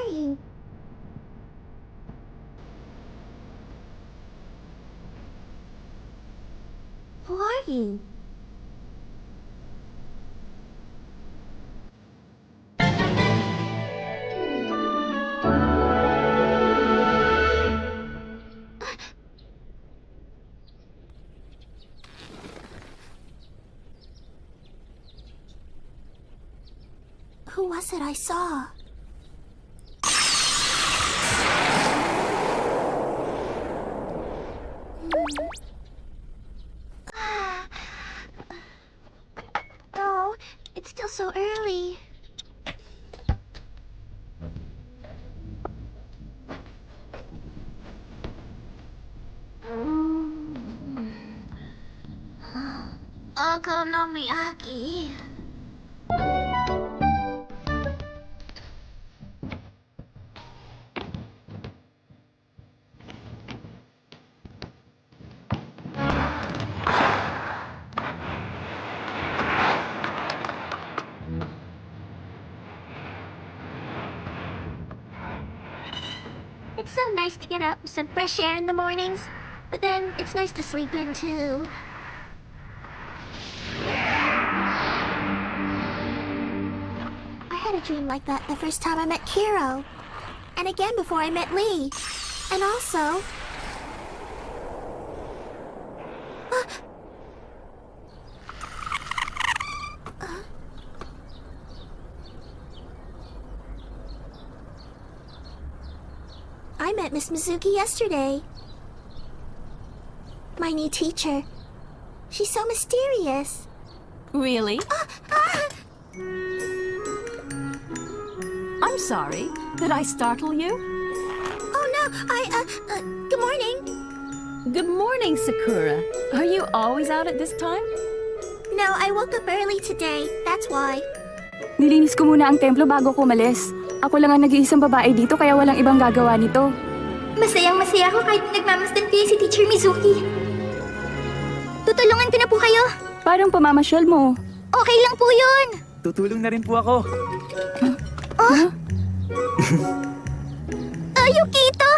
you? Who are you? Who was it I saw? No, it's still so early. Okonomiyaki. It's so nice to get up with some fresh air in the mornings, but then it's nice to sleep in too. I had a dream like that the first time I met Kiro, and again before I met Lee, and also... I met Miss Mizuki yesterday. My new teacher. She's so mysterious. Really? I'm sorry. Did I startle you? Oh no, good morning. Good morning, Sakura. Are you always out at this time? No, I woke up early today. That's why. Nilinis ko muna ang templo bago ko umalis. Ako lang ang nag-iisang babae dito kaya walang ibang gagawa nito. Masayang-masaya ako kahit nagmamasdan kayo si Teacher Mizuki. Tutulungan ko na po kayo. Parang pamamasyal mo. Okay lang po yun. Tutulong na rin po ako. Yukito!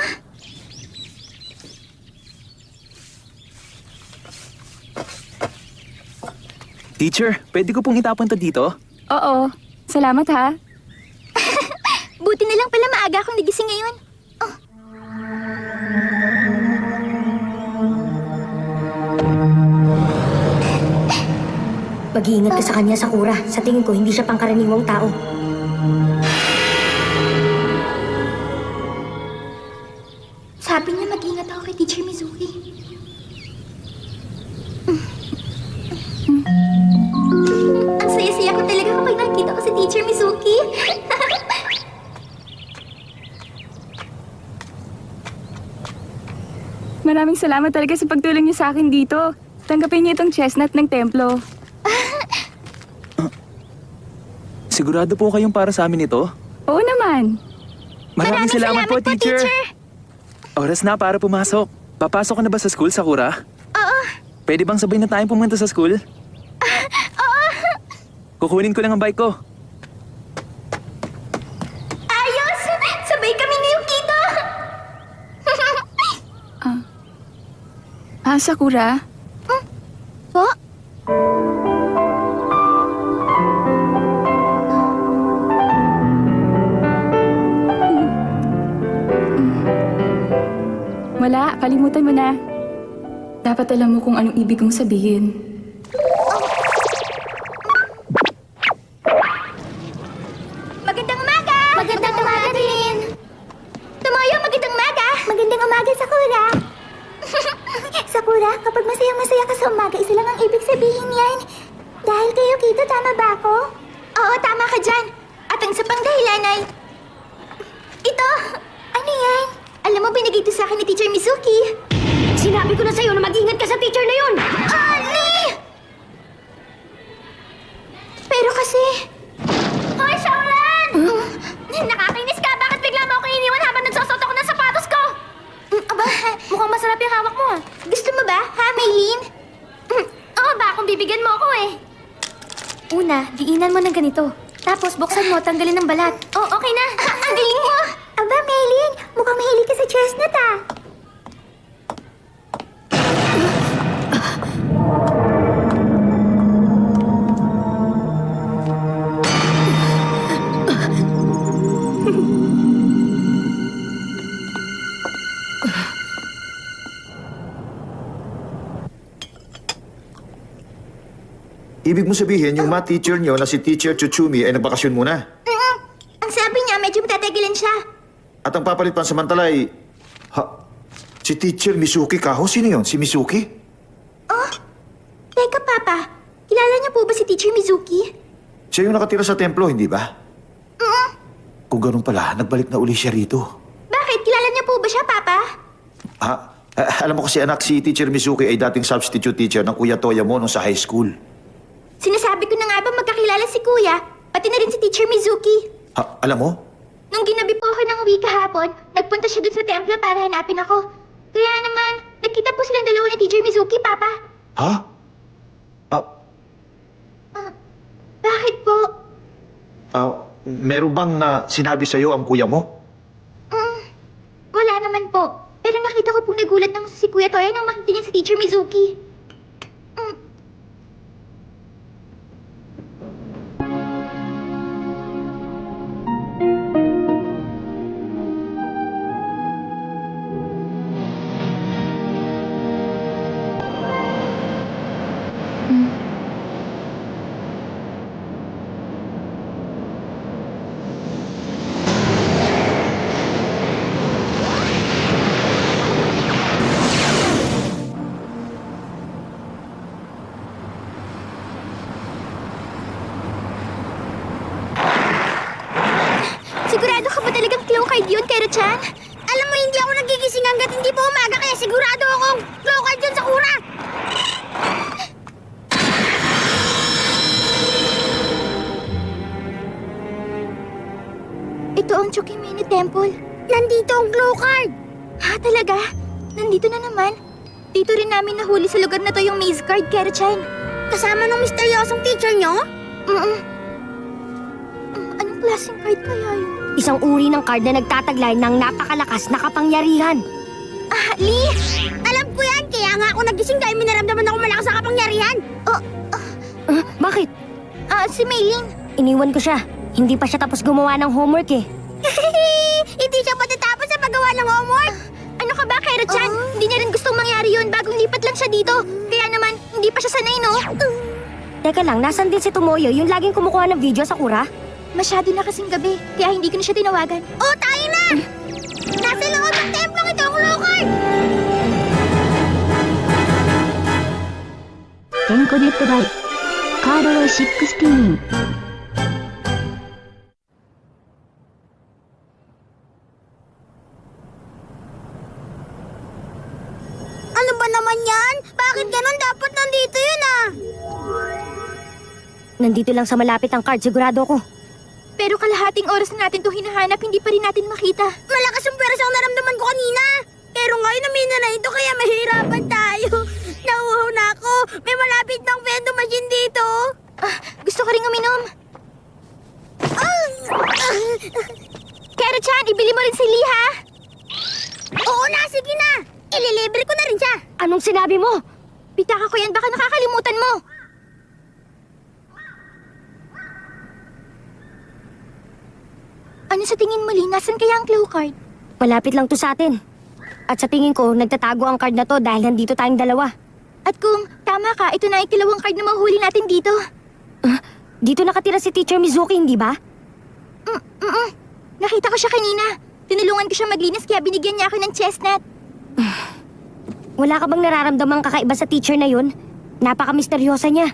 Teacher, pwede ko pong itapon to dito? Oo. Salamat ha. Buti na lang pala maaga akong nagising ngayon. Mag-iingat ka sa kanya, Sakura. Sa tingin ko, hindi siya pangkaraniwang tao. Sabi niya mag-ingat ako kay Teacher Mizuki. Ang saya-saya ko talaga kapag nakita ko si Teacher Mizuki. Maraming salamat talaga sa pagtulong niyo sa akin dito. Tanggapin niyo itong chestnut ng templo. Sigurado po kayong para sa amin ito? Oo naman. Maraming salamat po, teacher. Oras na para pumasok. Papasok ka na ba sa school, Sakura? Oo. Pwede bang sabay na tayong pumunta sa school? Oo. Kukunin ko lang ang bike ko. Ayos! Sabay kami ni Yukito! Sakura? Po? Wala, kalimutan mo na. Dapat alam mo kung anong ibig kong sabihin. Magandang umaga! Magandang umaga din! Tomoyo, magandang umaga! Magandang umaga, Sakura! Sakura, kapag masayang-masaya ka sa umaga, isa lang ang ibig sabihin yan. Dahil kay Yukito, tama ba ako? Oo, tama ka dyan. At ang isa pang dahilan ay... Ito! Ano yan? Alam mo, binigay ito sa akin ni Teacher Mizuki. Sinabi ko na sa'yo na mag-ingat ka sa teacher na yun! Ali! Pero kasi... Hoy, Shaoran! Nakakainis ka! Bakit bigla mo ako iniwan habang nagsusot ako ng sapatos ko? Aba, mukhang masarap yung hawak mo. Gusto mo ba, ha, Maylene? Oo ba, kung bibigyan mo ako eh. Una, diinan mo ng ganito. Tapos buksan mo, tanggalin ng balat. Oh, okay na. Ang galing mo! Ibig mo sabihin, yung math teacher nyo na si Teacher Chuchumi ay nagbakasyon muna. Ang sabi niya, medyo matatagilan siya. At ang papalit pansamantala ay... si Teacher Mizuki Kaho? Sino yun? Si Mizuki? Teka, Papa. Kilala niyo po ba si Teacher Mizuki? Siya yung nakatira sa templo, hindi ba? Kung ganun pala, nagbalik na uli siya rito. Bakit? Kilala niyo po ba siya, Papa? Alam mo kasi anak, si Teacher Mizuki ay dating substitute teacher ng Kuya Toya mo nung sa high school. Sinasabi ko na nga ba magkakilala si Kuya, pati na rin si Teacher Mizuki. Alam mo? Nung ginabi po ako ng uwi kahapon, nagpunta siya dun sa templo para hanapin ako. Kaya naman, nagkita po silang dalawa ni Teacher Mizuki, Papa. Ha? Bakit po? Meron bang sinabi sa'yo ang kuya mo? Wala naman po. Pero nakita ko pong nagulat ng si Kuya Toya nang makita niya si Teacher Mizuki. Sigurado ka ba talagang claw card yun, Kero-chan? Alam mo, hindi ako nagigising hanggat hindi pa umaga, kaya sigurado akong claw card yun, Sakura! Ito ang Chokimini Temple. Nandito ang claw card! Ha, talaga? Nandito na naman? Dito rin namin nahuli sa lugar na to yung maze card, Kero-chan. Kasama ng misteryosong teacher nyo? Anong klaseng card kaya yun? Isang uri ng card na nagtataglay ng napakalakas na kapangyarihan. Lee! Alam ko yan! Kaya nga ako nagising dahil minaramdaman ako malakas na kapangyarihan! Bakit? Si Maylin. Iniwan ko siya. Hindi pa siya tapos gumawa ng homework eh. Hindi siya patatapos sa paggawa ng homework! Ano ka ba, Kero-chan? Hindi niya rin gustong mangyari yun. Bagong lipat lang siya dito. Kaya naman, hindi pa siya sanay, no? Teka lang, nasan din si Tomoyo, yung laging kumukuha ng video sa Sakura? Masyado na kasing gabi, kaya hindi ko na siya tinawagan. Oh, tayo na! Nasa loob ng templong ito ang Locard! テンコネットバイカードロー16。 Ano ba naman yan? Bakit ganun? Dapat nandito yun, Nandito lang sa malapit ang card, sigurado ko. Pero kalahating oras na natin to hinahanap, hindi pa rin natin makita. Malakas yung pwersa ang naramdaman ko kanina. Pero ngayon namina na ito, kaya mahirapan tayo. Nauuhaw na ako. May malapit ng vending machine dito. Gusto ko rin uminom. Kero-chan, ibili mo rin si Lee, ha? Oo na, sige na. Ililibre ko na rin siya. Anong sinabi mo? Pitaka ko yan, baka nakakalimutan mo. Ano sa tingin mo, Lee? Nasaan kaya ang claw card? Malapit lang to sa atin. At sa tingin ko, nagtatago ang card na to dahil nandito tayong dalawa. At kung tama ka, ito na ang ikalawang card na mahuli natin dito. Dito nakatira si Teacher Mizuki, hindi ba? Nakita ko siya kanina. Tinulungan ko siya maglinis kaya binigyan niya ako ng chestnut. Wala ka bang nararamdamang kakaiba sa teacher na yun? Napaka-misteryosa niya.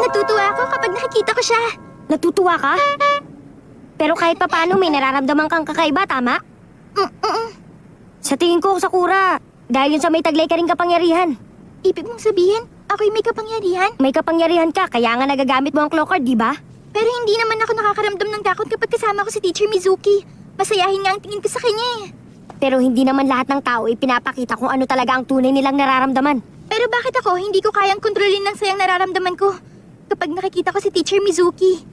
Natutuwa ako kapag nakikita ko siya. Natutuwa ka? Pero kahit papaano may nararamdaman kang kakaiba, tama? Sa tingin ko, Sakura, dahil yun sa may taglay ka rin kapangyarihan. Ibig mong sabihin, ako'y may kapangyarihan? May kapangyarihan ka, kaya nga nagagamit mo ang claw card, di ba? Pero hindi naman ako nakakaramdam ng takot kapag kasama ko si Teacher Mizuki. Masayahin nga ang tingin ko sa kanya eh. Pero hindi naman lahat ng tao ipinapakita kung ano talaga ang tunay nilang nararamdaman. Pero bakit ako hindi ko kayang kontrolin ng sayang nararamdaman ko kapag nakikita ko si Teacher Mizuki?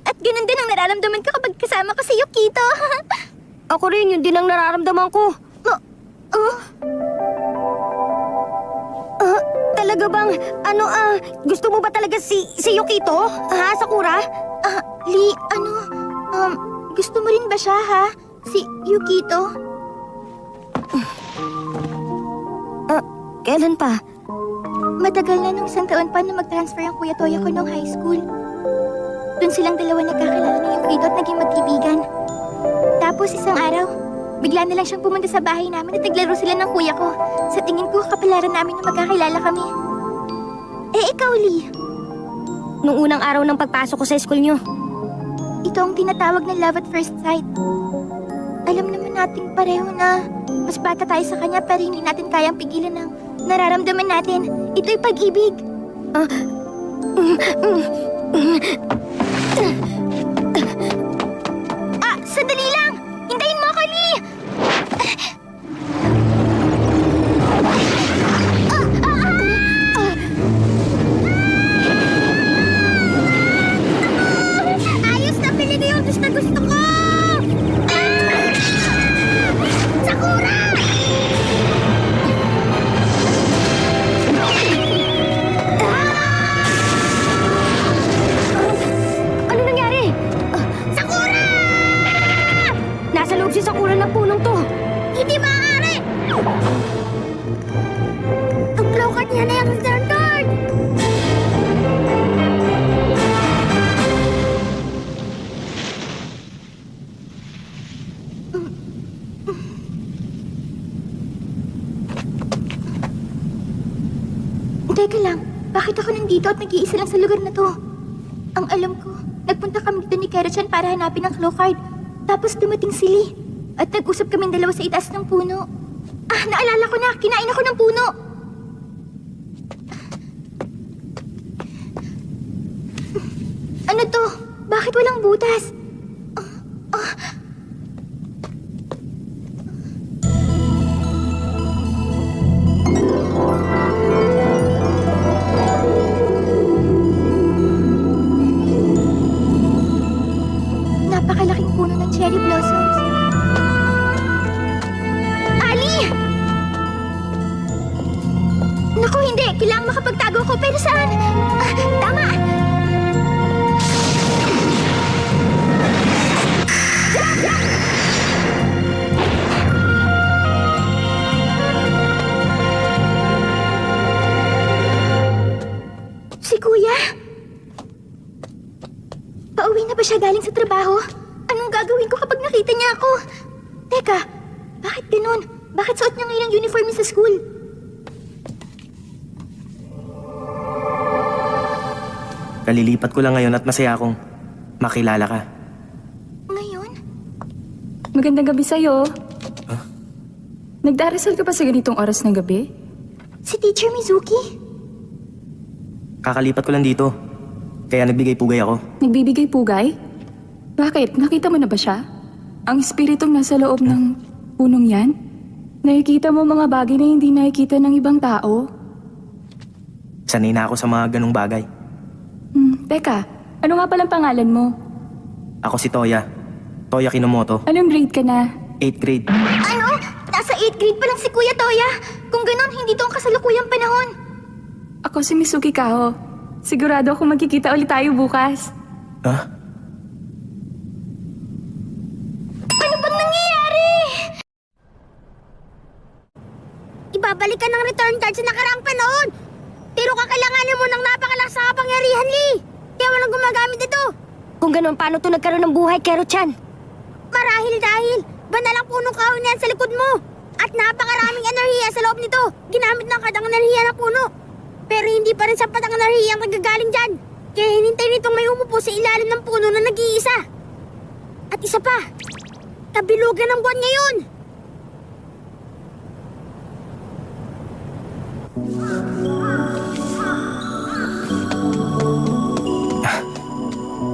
At ganun din ang nararamdaman ko kapag kasama ko si Yukito. Ako rin, yun din ang nararamdaman ko. Talaga bang, gusto mo ba talaga si Yukito? Ha, Sakura? Lee, gusto mo rin ba siya, ha? Si Yukito? Kailan pa? Matagal na nung isang taon pa na mag-transfer ang Kuya Toya ko nung high school. Doon silang dalawa nagkakilala na yung grade at naging magkaibigan. Tapos isang araw, bigla na lang siyang pumunta sa bahay namin at naglaro sila ng kuya ko. Sa tingin ko, kapalaran namin na magkakilala kami. Eh, ikaw, Lee. Nung unang araw ng pagpasok ko sa school nyo. Ito ang tinatawag na love at first sight. Alam naman nating pareho na mas bata tayo sa kanya pero hindi natin kayang pigilan ng nararamdaman natin. Ito'y pag-ibig. Sandali lang! Hintayin mo ako, Lee! Ayos na, pili ko yung gusto ko! Sakura! Ano nangyari? Sakura! Nasa loob si Sakura ng punong to. Hindi maaari! Ang claw card niya na yung return card! Teka lang, bakit ako nandito at nag-iisa lang sa lugar na to? Ang alam ko, nagpunta kami dito ni Kero-chan para hanapin ang claw card. Tapos dumating si Lee. At nag-usap kaming dalawa sa itaas ng puno. Naalala ko na, kinain ako ng puno. Ano to? Bakit walang butas? Napakalaking puno ng cherry blossoms. Ali! Naku, hindi. Kailangang makapagtago ko. Pero saan? Tama! Si Kuya? Pauwi na ba siya galing sa trabaho? Anong gagawin ko kapag nakita niya ako? Teka, bakit ganun? Bakit suot niya ngayon ang uniform niya sa school? Kalilipat ko lang ngayon at masaya akong makilala ka. Ngayon? Magandang gabi sa'yo. Nagdarasal ka pa sa ganitong oras ng gabi? Si Teacher Mizuki? Kakalipat ko lang dito. Kaya nagbigay pugay ako. Nagbibigay pugay? Bakit? Nakita mo na ba siya? Ang espiritong nasa loob ng punong yan? Nakikita mo mga bagay na hindi nakikita ng ibang tao? Sanay na ako sa mga ganong bagay. Teka, ano nga palang pangalan mo? Ako si Toya. Toya Kinomoto. Anong grade ka na? 8th grade. Ano? Nasa 8th grade pa lang si Kuya Toya. Kung ganun, hindi to ang kasalukuyang panahon. Ako si Mizuki Kaho. Sigurado ako magkikita ulit tayo bukas. Ha? Ano bang nangyayari? Ibabalik ka ng return card sa nakaraang panahon. Pero kakailanganin mo ng napakalakas na kapangyarihan, Lee. Kaya walang gumagamit ito. Kung ganun, paano to nagkaroon ng buhay, Kero-chan? Marahil dahil banal ang punong kahoy niyan sa likod mo. At napakaraming enerhiya sa loob nito. Ginamit ng kadang enerhiya ng puno. Pero hindi pa rin sapat ang enerhiya ang nagagaling dyan. Kaya hinintay nitong may umupo sa ilalim ng puno na nag-iisa. At isa pa, kabilugan ng buwan ngayon.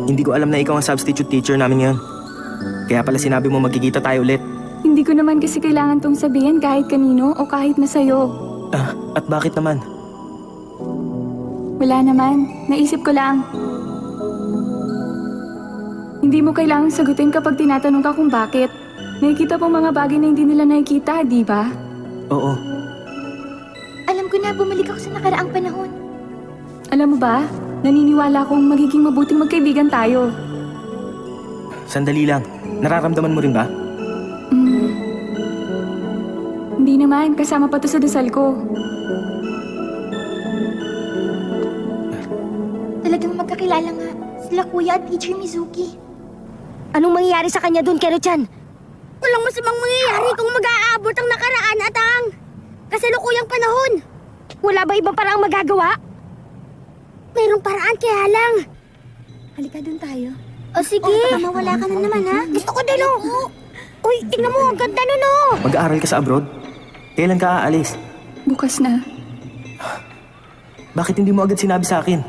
Hindi ko alam na ikaw ang substitute teacher namin ngayon. Kaya pala sinabi mo magkikita tayo ulit. Hindi ko naman kasi kailangan tong sabihin kahit kanino o kahit na sa'yo. At bakit naman? Wala naman. Naisip ko lang. Hindi mo kailangang sagutin kapag tinatanong ka kung bakit. Nakikita pong mga bagay na hindi nila nakikita, di ba? Oo. Alam ko na, bumalik ako sa nakaraang panahon. Alam mo ba, naniniwala akong magiging mabuting magkaibigan tayo. Sandali lang. Nararamdaman mo rin ba? Hindi naman, kasama pa to sa dasal ko. magkakilala nga. Sila Kuya at Teacher Mizuki. Anong mangyayari sa kanya doon, Kero-chan? Walang masamang mangyayari kung mag-aabot ang nakaraan at ang kasalukuyang panahon. Wala ba ibang paraang magagawa? Mayroong paraan, kaya lang. Halika dun tayo. O sige. Baka mawala ka na naman, ha? Gusto ko din, oh. Uy, tingnan mo, ang ganda nun, oh. Mag-aaral ka sa abroad? Kailan ka aalis? Bukas na. Bakit hindi mo agad sinabi sa akin?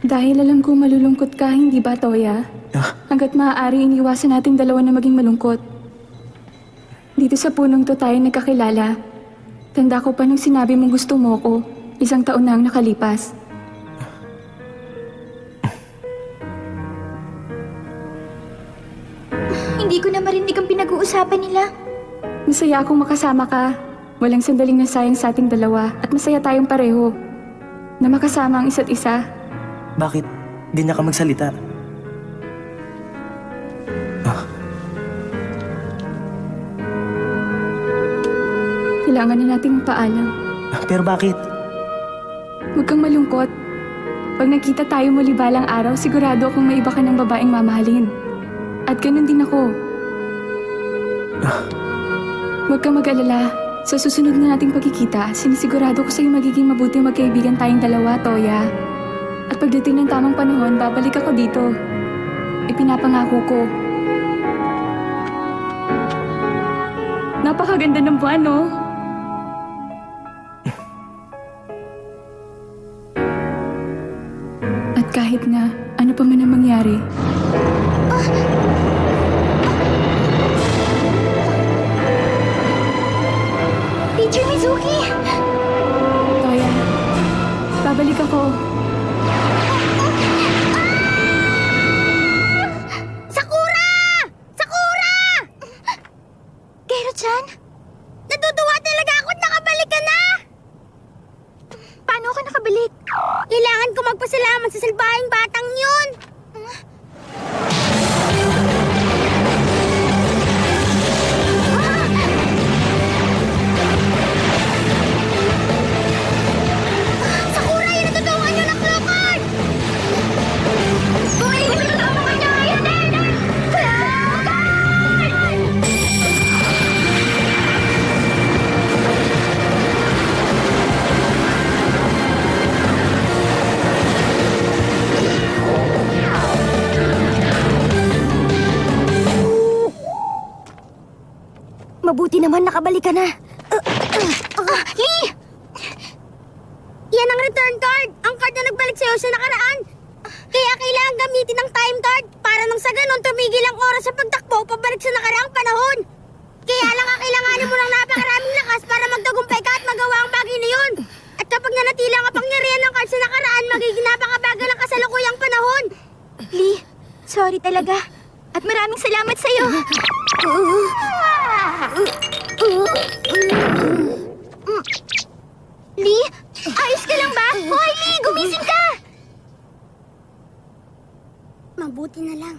Dahil alam kong malulungkot ka, hindi ba, Toya? Hanggat maaari, iniwasan nating dalawa na maging malungkot. Dito sa punong to tayo nagkakilala. Tanda ko pa nung sinabi mong gusto mo ko, 1 taon na ang nakalipas. Hindi ko na marinig ang pinag-uusapan nila. Masaya akong makasama ka. Walang sandaling nasayang sa ating dalawa at masaya tayong pareho. Na makasama ang isa't isa. Bakit ganyan ka magsalita? Kailangan na nating paalam. Pero bakit? Huwag kang malungkot. Pag nakita tayo muli balang araw, sigurado akong may iba ka ng babaeng mamahalin. At ganun din ako. Huwag kang mag-alala. Sa susunod na nating pagkikita, sinisigurado ko sa'yo magiging mabuting magkaibigan tayong dalawa, Toya. At pagdating ng tamang panahon, babalik ako dito. Ipinapangako ko. Napakaganda ng buwan, no? At kahit na ano pa man ang mangyari, Teacher Mizuki! Toya, babalik ako. Sakura! Sakura! Kero-chan? Natutuwa talaga ako at nakabalik ka na! Paano ako nakabalik? Kailangan ko magpasalamat sa salbahing batang yun! Sakura, yun ang totoong anyo ng Clockard! Bumalik mo sa mga kanya ngayon din! Mabuti naman nakabalik ka na. Lee! Yan ang return card! Ang card na nagbalik sa'yo sa nakaraan! Kaya kailangan gamitin ang time card para nang sa ganon tumigil ang oras sa pagtakbo pabalik sa nakaraang panahon. Kaya lang kailanganin mo ng napakaraming lakas para magtagumpay ka at magawa ang bagay na yun. At kapag nanatili ang kapangyarihan ng card sa nakaraan, magiging napakabagal ang kasalukuyang panahon. Lee, sorry talaga. At maraming salamat sa'yo. Lee, ayos ka lang ba? Hoy, Lee, gumising ka! Mabuti na lang.